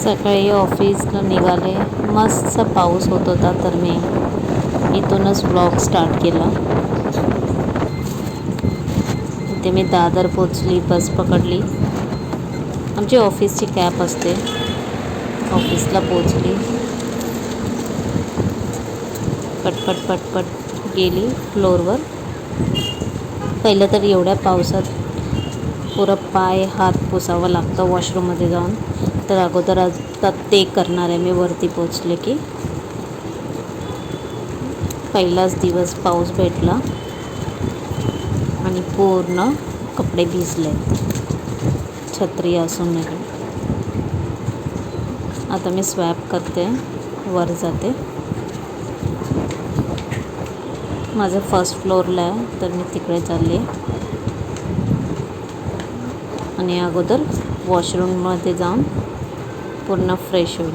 सकाळी ऑफिसला निघाले. मस्त पाऊस होत होता तर मी इथूनच व्लॉग स्टार्ट केला. इथे मी दादर पोचली, बस पकडली. आमची ऑफिसची कॅब असते. ऑफिसला पोचली. पटपट पटपट गेली फ्लोअरवर. पहिलं तर एवढ्या पावसात पुरं पाय हात पुसावं लागतं वॉशरूममध्ये जाऊन. तर अगोदर आता ते करणार आहे मी वरती पोचले की. पहिलाच दिवस पाऊस भेटला आणि पूर्ण कपडे भिजले, छत्री असून नाही. आता मी स्वॅप करते, वर जाते. माझं फर्स्ट फ्लोअरला आहे तर मी तिकडे चालले आणि अगोदर वॉशरूममध्ये जाऊन पूर्ण फ्रेश होईल.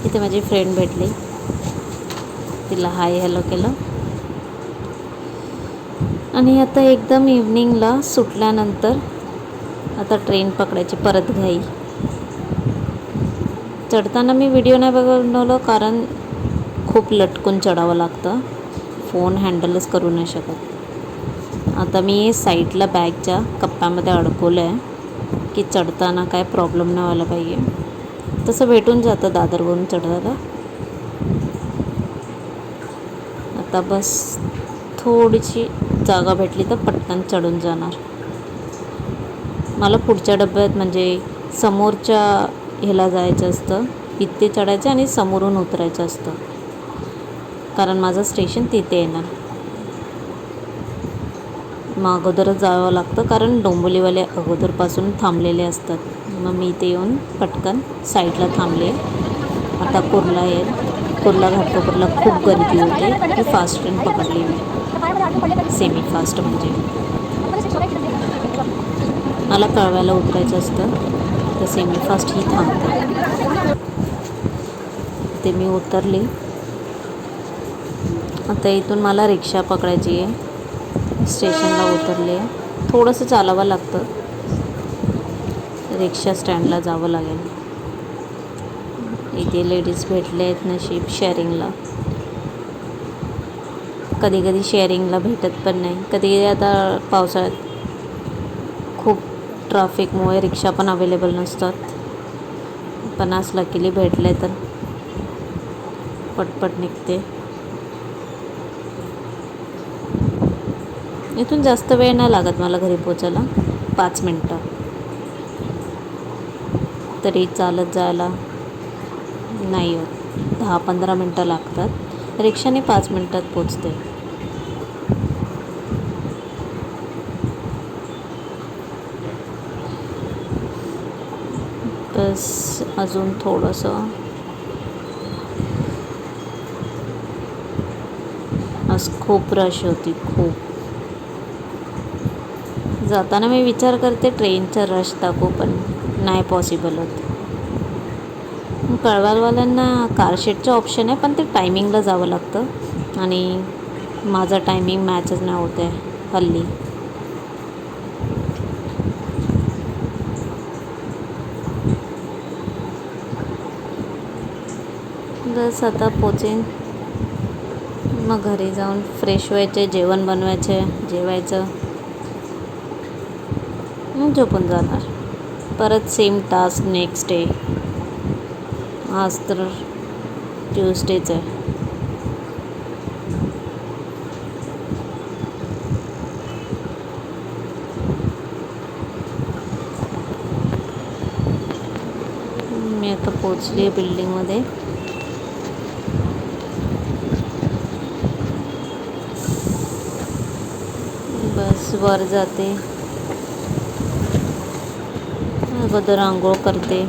इथे माझी फ्रेंड भेटली, तिला हाय हॅलो केलं आणि आता एकदम इव्हनिंगला सुटल्यानंतर आता ट्रेन पकडायची परत घाई. चढताना मी व्हिडिओ नाही बनवलं कारण खूप लटकून चढावं लागतं, फोन हँडलच करू नाही शकत. आता मी साईडला बॅगच्या कप्प्यामध्ये अडकवलं आहे की चढताना काय प्रॉब्लेम नाही व्हायला पाहिजे. तसं भेटून जातं दादरवरून चढायला. आता बस थोडीशी जागा भेटली तर पटकन चढून जाणार. मला पुढच्या डब्यात म्हणजे समोरच्या ह्याला जायचं असतं, इथे चढायचं आणि समोरून उतरायचं असतं कारण माझं स्टेशन तिथे येणार. मग अगोदरच जावं लागतं कारण डोंबिवलीवाले अगोदरपासून थांबलेले असतात. मग मी इथे येऊन पटकन साईडला थांबले. आता कुर्ला येईल. कुर्ला घाटकोपरला खूप गर्दी होती. ही फास्ट ट्रेन पकडली मी, सेमी फास्ट म्हणजे. मला कळव्याला उतरायचं असतं तर सेमी फास्ट ही थांबते. ते मी उतरली. आता इथून मला रिक्षा पकडायची आहे. स्टेशनला उतरले. थोडंसं चालावं लागतं, रिक्षा स्टँडला जावं लागेल. इथे लेडीज भेटले आहेत नशीब शेअरिंगला. कधी कधी शेअरिंगला भेटत पण नाही. कधी आता पावसाळ्यात खूप ट्रॅफिकमुळे रिक्षा पण अवेलेबल नसतात. पण आज लकीली भेटले तर पटपट निघते. इथून जास्त वेळ नाही लागत मला घरी पोचायला, 5 मिनटं. तरी चालत जायला नाही होत, 10-15 मिनटं लागतात. रिक्षाने 5 मिनटात पोचते. बस अजून थोडंसं. आज खूप रश होती, खूप. जाताना मी विचार करते ट्रेनचा रश दाखवू, पण नाही पॉसिबल होत. कळवालवाल्यांना कारशेडचं ऑप्शन आहे पण ते टायमिंगला जावं लागतं आणि माझा टायमिंग मॅचच नाही होत आहे हल्ली. बस आता पोचेन. मग घरी जाऊन फ्रेश व्हायचे, जेवण बनवायचे, जेवायचं, मग झोपून जाणार. परत सेम टास्क नेक्स्ट डे. आज तर ट्यूसडेच आहे. मी आता पोचली आहे बिल्डिंगमध्ये. बस वर जाते, अगोदर आंघोळ करते,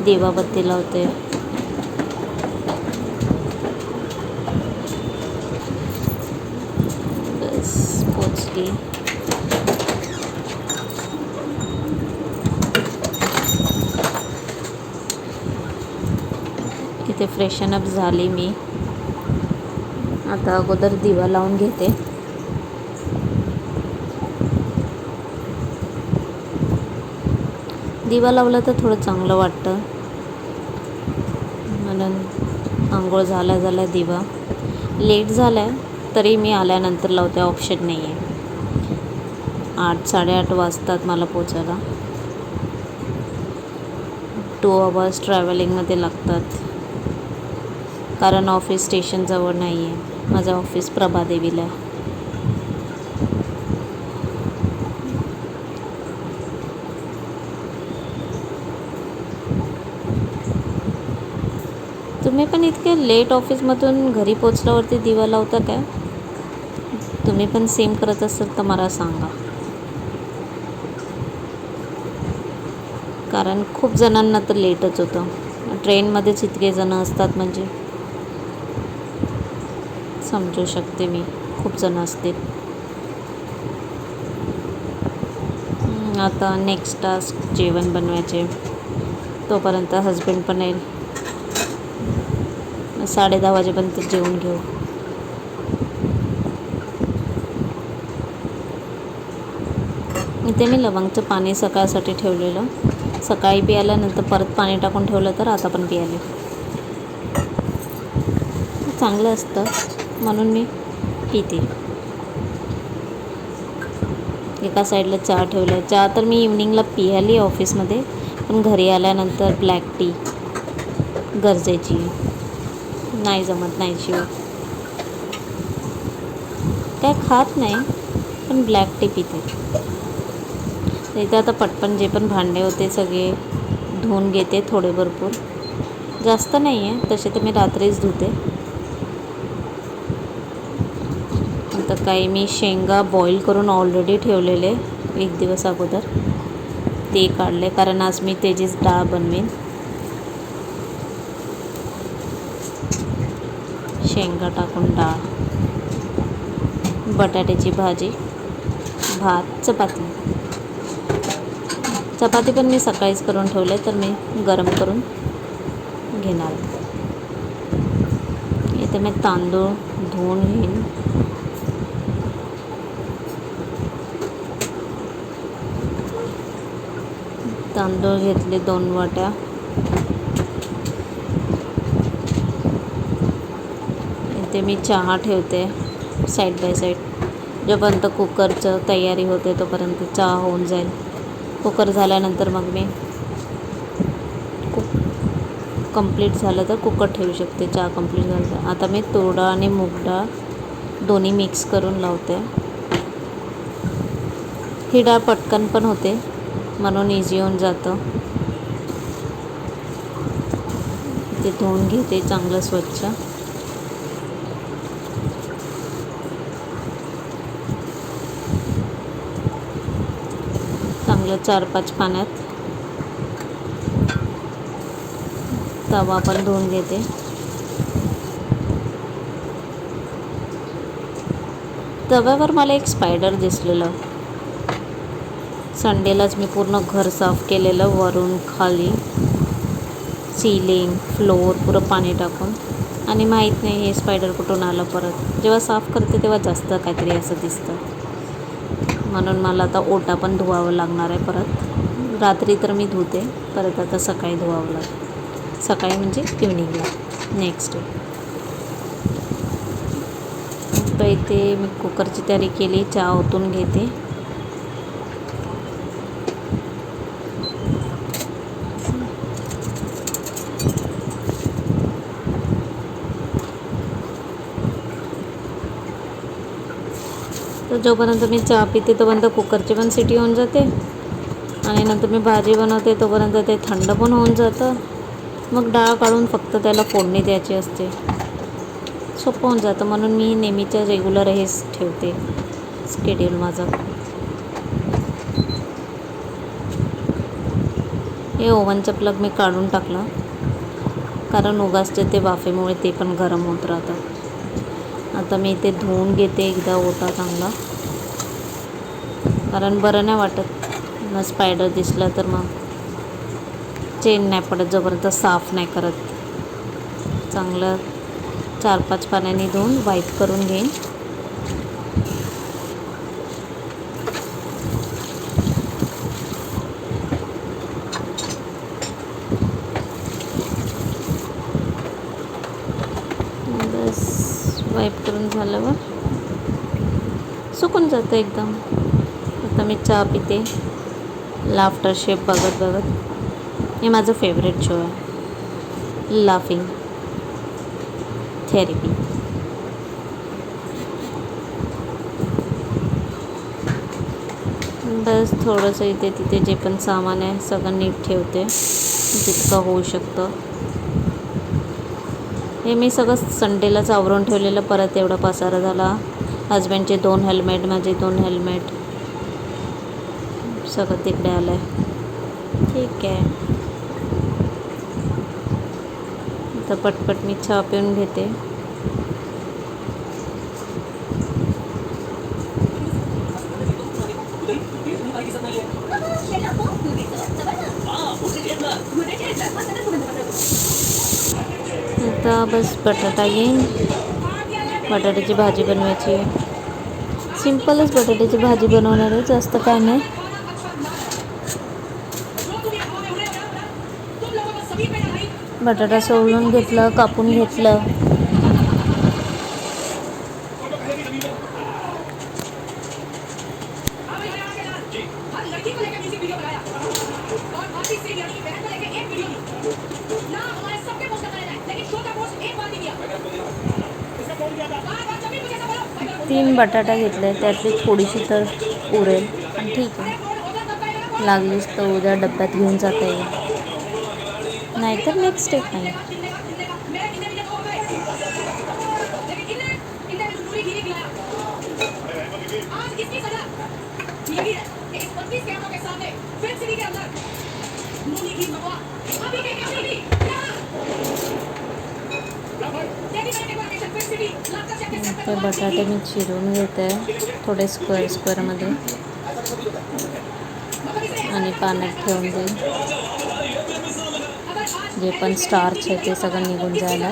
दिवाबत्ती लावते. बस पोचली. इथे फ्रेशन अप झाली मी. आता अगोदर दिवा लावून घेते. दिवा लावला तर थोडं चांगलं वाटतं, म्हणून आंघोळ झाल्या दिवा. लेट झाला आहे तरी मी आल्यानंतर लावते, ऑप्शन नाही आहे. 8-8:30 वाजतात मला पोचायला. 2 आवर्स ट्रॅव्हलिंगमध्ये लागतात, कारण ऑफिस स्टेशनजवळ नाही आहे. माझं ऑफिस प्रभादेवीला आहे. तुम्ही पण इतके लेट ऑफिसमधून घरी पोचल्यावरती दिवा लावता काय? तुम्ही पण सेम करत असाल तर मला सांगा, कारण खूप जणांना तर लेटच होतं. ट्रेनमध्येच इतके जण असतात म्हणजे समजू शकते मी, खूप जण असतील. आता नेक्स्ट टास्क जेवण बनवायचे, तोपर्यंत हजबंड पण येईल. 10:30 वाजेपर्यंत जेवून घेऊ. इथे मी लवंगचं पाणी सकाळसाठी ठेवलेलं, सकाळी प्यायला, नंतर परत पाणी टाकून ठेवलं तर आता पण प्यायले. चांगलं असतं म्हणून मी पिते. एका साईडला चहा ठेवला. चहा तर मी इव्हनिंगला पियाली ऑफिसमध्ये, पण घरी आल्यानंतर ब्लॅक टी गरजेची, नाही जमत नाही शिवाय. काय खात नाही, पण ब्लॅक टी पिते. इथे आता पटकन जे पण भांडे होते सगळे धुवून घेते, थोडे भरपूर, जास्त नाही आहे तसे तर मी रात्रीच धुते. आता काही मी शेंगा बॉईल करून ऑलरेडी ठेवलेले 1 दिवस अगोदर, ते काढले, कारण आज मी त्याचीच डाळ बनवेन. शेंगा टाकून डाळ, बटाट्याची भाजी, भात, चपाती पण मी सकाळीच करून ठेवले, तर मी गरम करून घेणार. इथे मी तांदूळ धुवून घेईन. तांदूळ घेतले 2 वाट्या. इथे मी चहा ठेवते साईड बाय साईड, जोपर्यंत कुकरचं तयारी होते तोपर्यंत चहा होऊन जाईल. कुकर झाल्यानंतर मग मी कंप्लीट झालं तर कुकर ठेवू शकते. चहा कंप्लीट झालं तर आता मी तूर डाळ आणि मूग डाळ दोन्ही मिक्स करून लावते. ही डाळ पटकन पण होते म्हणून इझी होऊन जातं. ते धुवून घेते चांगलं स्वच्छ. चांगलं 4-5 पाण्यात. तवा पण धुवून घेते. तव्यावर मला एक स्पायडर दिसलेलं. संडेलाच मी पूर्ण घर साफ केलेलं, वरून खाली सीलिंग फ्लोअर पुरं पाणी टाकून, आणि माहीत नाही हे स्पायडर कुठून आलं. परत जेव्हा साफ करते तेव्हा जास्त काहीतरी असं दिसतं, म्हणून मला आता ओटा पण धुवावं लागणार आहे परत. रात्री तर मी धुते, परत आता सकाळी धुवावं लागेल. सकाळी म्हणजे इव्हनिंगला नेक्स्ट डे. तर इथे मी कुकरची तयारी केली, चहा ओतून घेते. तर जोपर्यंत मी चहा पिते तोपर्यंत कुकरची पण सिटी होऊन जाते, आणि नंतर मी भाजी बनवते तोपर्यंत ते थंड पण होऊन जातं. मग डाळ काढून फक्त त्याला फोडणी द्यायची असते, सोपं होऊन जातं. म्हणून मी नेहमीच्या रेग्युलर हेच ठेवते स्केड्यूल माझं. हे ओव्हनचं प्लग मी काढून टाकलं, कारण उगाचचे ते वाफेमुळे ते पण गरम होत राहतं. आता मी ते धुवून घेते एकदा ओटा चांगला, कारण बरं नाही वाटत मग स्पायडर दिसला तर मग चेन नाही पडत जोपर्यंत साफ नाही करत. चांगलं 4-5 पाण्याने धुवून वाईप करून घेईन. वाईप करून झाल्यावर सुकून जातं एकदम. आता मी चहा पिते लाफ्टर शेफ बघत बघत. हे माझं फेवरेट शो आहे, लाफिंग थेरपी. बस थोडंसं इथे तिथे जे पण सामान आहे सगळं नीट ठेवते जितकं होऊ शकतं. हे मी सगळं संडेलाच आवरून ठेवलेलं, परत एवढा पसारा झाला. हजबंडचे 2 हेल्मेट, माझे 2 हेल्मेट, सगळं तिकडे आलं आहे. ठीक आहे, आता पटपट मी चहा पिऊन घेते. आता बस बटाटा येईन, बटाट्याची भाजी बनवायची आहे. सिम्पलच बटाट्याची भाजी बनवणार आहे, जास्त काय नाही. बटाटा सोलून घेतलं, कापून घेतलं. तीन बटाटा घेतले, त्यातली थोडीशी तर उरेल, पण ठीक आहे, लागलीच तर उद्या डब्यात घेऊन जाता येईल, नाहीतर नेक्स्ट डे खाईन. ते बटाटे मी चिरून घेते थोडे स्क्वेअरमध्ये आणि पाण्यात ठेवून देईन. जे पण स्टार्च आहे ते सगळं निघून जायला.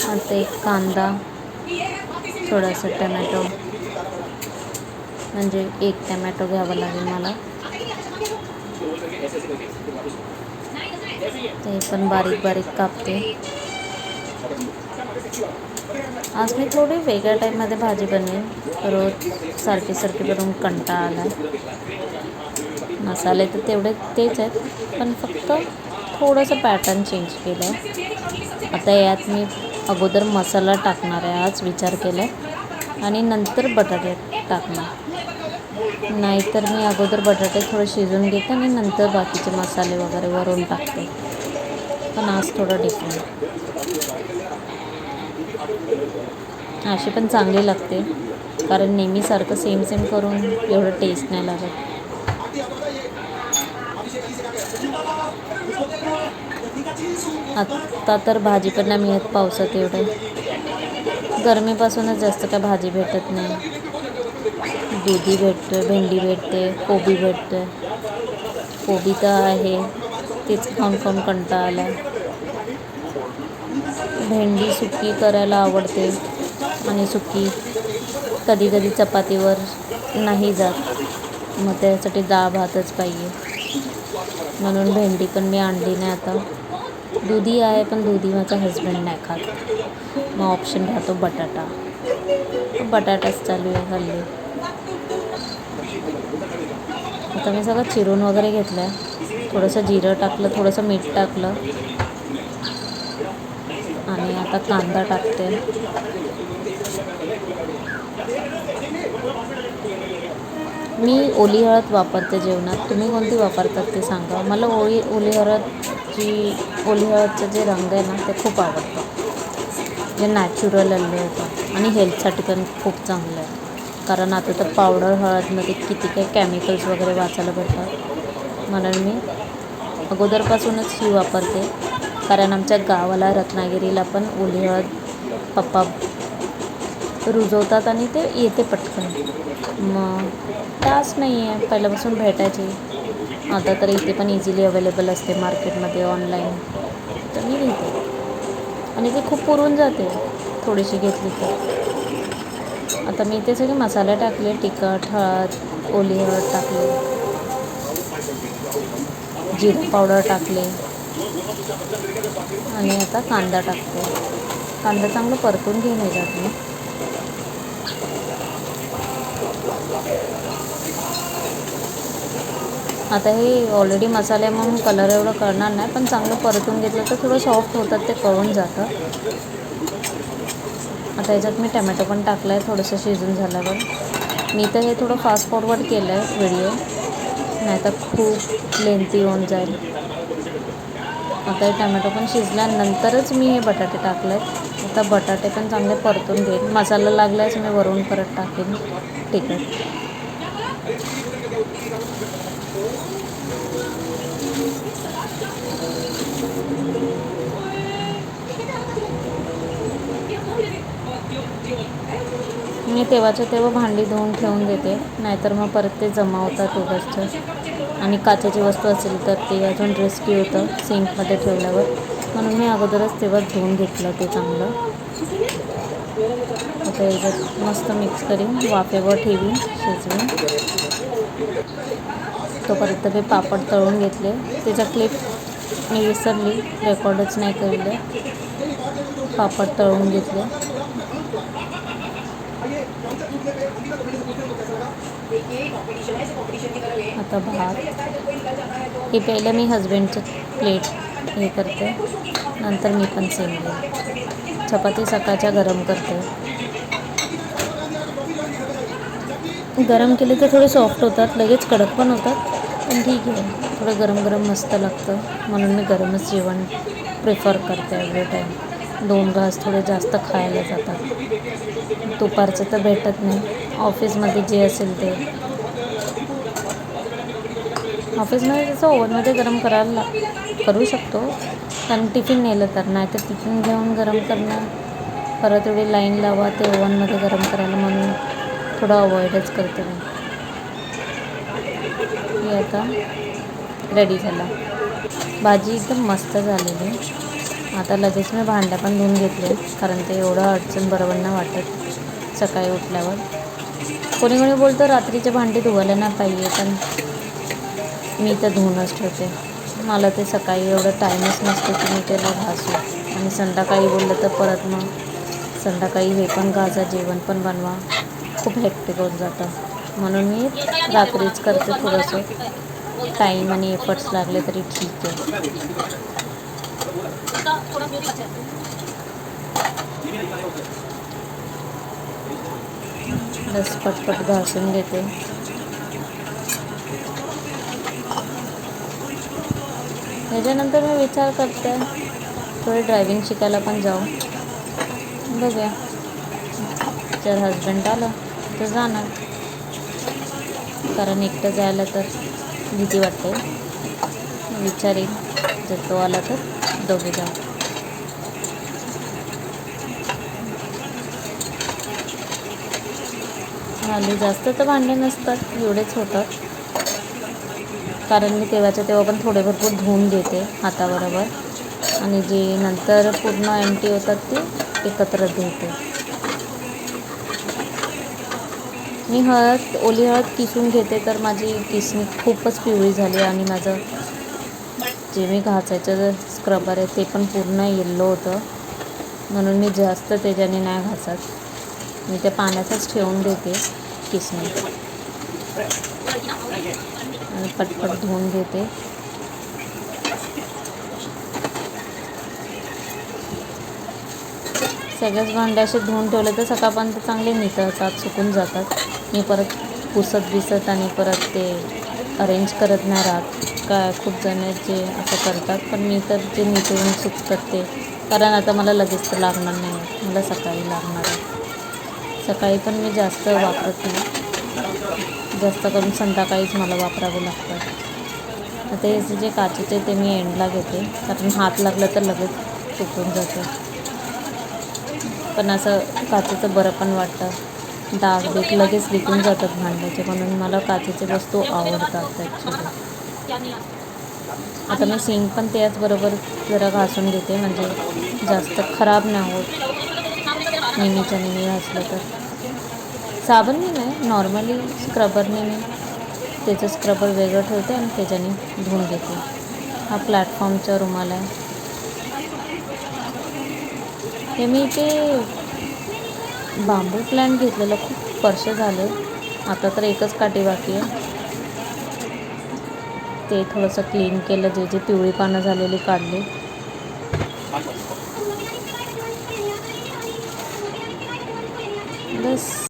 आता एक कांदा, थोडासा टमॅटो, म्हणजे एक टमॅटो घ्यावा लागेल मला. ते पण बारीक बारीक कापते. आज मी थोडी वेगळ्या टाईपमध्ये भाजी बनवेन, रोज सारखी बनवून कंटाळा आला. मसाले तर तेवढे तेच आहेत, पण फक्त थोडंसं पॅटर्न चेंज केलं आहे. आता यात मी अगोदर मसाला टाकणार आहे, आज विचार केला आहे, आणि नंतर बटाटे टाकणार. नाहीतर मी अगोदर बटाटे थोडे शिजवून घेते आणि नंतर बाकीचे मसाले वगैरे वरून टाकते. पण आज थोडं डिफरंट. अशी पण चांगली लागते, कारण नेहमीसारखं सेम करून एवढं टेस्ट नाही लागत. आत्ता तर भाजी पण नाही मिळत पावसात, एवढं गरमीपासूनच जास्त काय भाजी भेटत नाही. दुधी भेटते, भेंडी भेटते, कोबी भेटते. कोबी तर आहे, तेच खाऊन खाऊन कंटाळा आला. भेंडी सुकी करायला आवडते, आणि सुकी कधी कधी चपातीवर नाही जात, मग त्यासाठी डाळ भातच पाहिजे, म्हणून भेंडी पण मी आणली नाही. आता दुधी आहे, पण दुधी माझा हजबंड नाही खात, मग ऑप्शन राहतो बटाटा. बटाटाच चालू आहे हल्ली. आता मी सगळं चिरून वगैरे घेतलं आहे, थोडंसं जिरं टाकलं, थोडंसं मीठ टाकलं, आणि आता कांदा टाकते. मी ओली हळद वापरते जेवणात, तुम्ही कोणती वापरतात ते सांगा मला. ओली हळदचं जे रंग आहे ना ते खूप आवडतं, जे नॅचरल आलं होतं, आणि हेल्थसाठी पण खूप चांगलं आहे. कारण आता तर पावडर हळदमध्ये किती काही केमिकल्स वगैरे वाचायला भेटतात, म्हणून मी अगोदरपासूनच ही वापरते. कारण आमच्या गावाला रत्नागिरीला पण ओली हळद पप्पा रुजवतात, आणि ते येते पटकन, मग त्रास नाही आहे, पहिल्यापासून भेटायची. आता तर इथे पण इझिली अवेलेबल असते मार्केटमध्ये ऑनलाईन, तर मी घेते आणि ते खूप पुरून जाते थोडीशी घेतली तर. आता मी ते सगळे मसाले टाकले, तिखट, हळद, ओली हळद टाकले, जिरा पावडर टाकले आणि आता कांदा टाकते. कांदा चांगलं परतून घेऊन येतात मी. आता हे ऑलरेडी मसाले म्हणून कलर एवढं करणार नाही, पण चांगलं परतून घेतलं तर थोडं सॉफ्ट होतात, ते कळून जातं. आता याच्यात मी टमॅटो पण टाकला आहे थोडंसं शिजून झाल्यावर. मी तर हे थोडं फास्ट फॉरवर्ड केलं आहे व्हिडिओ, नाहीतर खूप लेंथी होऊन जाईल. आता हे टमॅटो पण शिजल्यानंतरच मी हे बटाटे टाकले आहेत. आता बटाटे पण चांगले परतून घेईन. मसाला लागल्यास मी वरून परत टाकेन तिखट. मी तेव्हाच्या तेव्हा भांडी धुवून ठेवून देते, नाहीतर मग परत ते जमा होतात उगाचच. आणि काचेची वस्तू असेल तर ते अजून रिस्की होतं सिंकमध्ये ठेवल्यावर, म्हणून मी अगोदरच तेव्हाच धुवून घेतलं ते चांगलं. आता याच्यात मस्त मिक्स करीन, वाफेवर ठेवीन शिजवून. तोपर्यंत मी पापड तळून घेतले. त्याच्या क्लिप मी विसरली, रेकॉर्डच नाही केले. पापड तळून घेतले. आता भात हे पहिलं मी हजबंडचं प्लेट हे करते, नंतर मी पण सेम घेईन. चपाती सकाळच्या गरम करते. गरम केले तर थोडे सॉफ्ट होतात, लगेच कडक पण होतात, पण ठीक आहे, थोडं गरम गरम मस्त लागतं, म्हणून मी गरमच जेवण प्रिफर करते एव्हरी टाईम. 2 घास थोडे जास्त खायला जातात. दुपारचं तर भेटत नाही, ऑफिसमध्ये जे असेल ते. ऑफिसमध्ये तसं ओव्हनमध्ये गरम करू शकतो, कारण टिफिन नेलं तर. नाही तर टिफिन घेऊन गरम करणं, परत एवढी लाईन लावा ते ओव्हनमध्ये गरम करायला, म्हणून थोडं अवॉइडच करते मी. हे आता रेडी झाला. भाजी एकदम मस्त झालेली. आता लगेच मी भांड्या पण धुवून घेतले, कारण ते एवढं अडचण बरोबर नाही वाटत सकाळी उठल्यावर. कोणी कोणी बोलतं रात्रीचे भांडी धुवायला नाही पाहिजे, पण मी तर धुवूनच ठेवते. मला ते सकाळी एवढं टाईमच नसतो की मी त्याला घासू, आणि संध्याकाळी बोललं तर परत मग संध्याकाळी हे पण घासा, जेवण पण बनवा, खूप हेक्टिक होऊन जातं. म्हणून मी रात्रीच करते. थोडंसं टाईम आणि एफर्ट्स लागले तरी ठीक आहे. बस पटपट घासून घेते. त्याच्यानंतर मी विचार करते थोडी ड्रायव्हिंग शिकायला पण जाऊ. बघूया, जर हजबंड आलं तर जाणार, कारण एकटं जायला तर भीती वाटते. विचारेन, जर तो आला तर दोघे जाऊ. हल्ली जास्त तर भांडे नसतात, एवढेच होतात, कारण मी तेव्हाच्या तेव्हा पण थोडे भरपूर धुवून घेते हाताबरोबर, आणि जे नंतर पूर्ण एम्प्टी होतात ते एकत्र धुते. मी ओली हळद किसून घेते, तर माझी किसणी खूपच पिवळी झाली, आणि माझं जे मी घासायचं स्क्रबर आहे ते पण पूर्ण येल्लो होतं, म्हणून मी जास्त त्याच्याने नाही घासत. मी ते पाण्यातच ठेवून देते किसणी, आणि पटपट धुवून घेते. सगळ्याच भांडे असे धुवून ठेवले तर सकाळपर्यंत चांगले नितळतात, सुकून जातात. मी परत पुसत आणि परत ते अरेंज करत नाही राहत. काय खूप जण आहेत जे असं करतात, पण मी तर जे नितळून सुकतात ते, कारण आता मला लगेच तर लागणार नाही, मला सकाळी लागणार आहे. सकाळी पण मी जास्त वापरत नाही, जास्त करून संध्याकाळीच मला वापरावे लागतात. आता हे जे काचेचे ते मी एंडला घेते, कारण हात लागला तर लगेच सुकून जातं. पण असं काचेचं बरं पण वाटतं, डाग लगेच निघून जातात भांड्याचे, म्हणून मला काचेचे वस्तू आवडतात ॲक्च्युली. आता मी सिंक पण त्याचबरोबर जरा घासून घेते, म्हणजे जास्त खराब नाही होत नेहमीच्या नेहमी घासलं तर. साबणने नाही, नॉर्मली स्क्रबरने मी त्याचं स्क्रबर वेगळं ठेवते आणि त्याच्याने धुवून घेते. हा प्लॅटफॉर्मचा रुमाल आहे. हे मी ते बांबू प्लांट घेतलेलं खूप वर्ष झाले, आता तर एकच काठी बाकी आहे. ते थोडंसं क्लीन केलं, जे जे पिवळी पानं झालेली काढली. बस.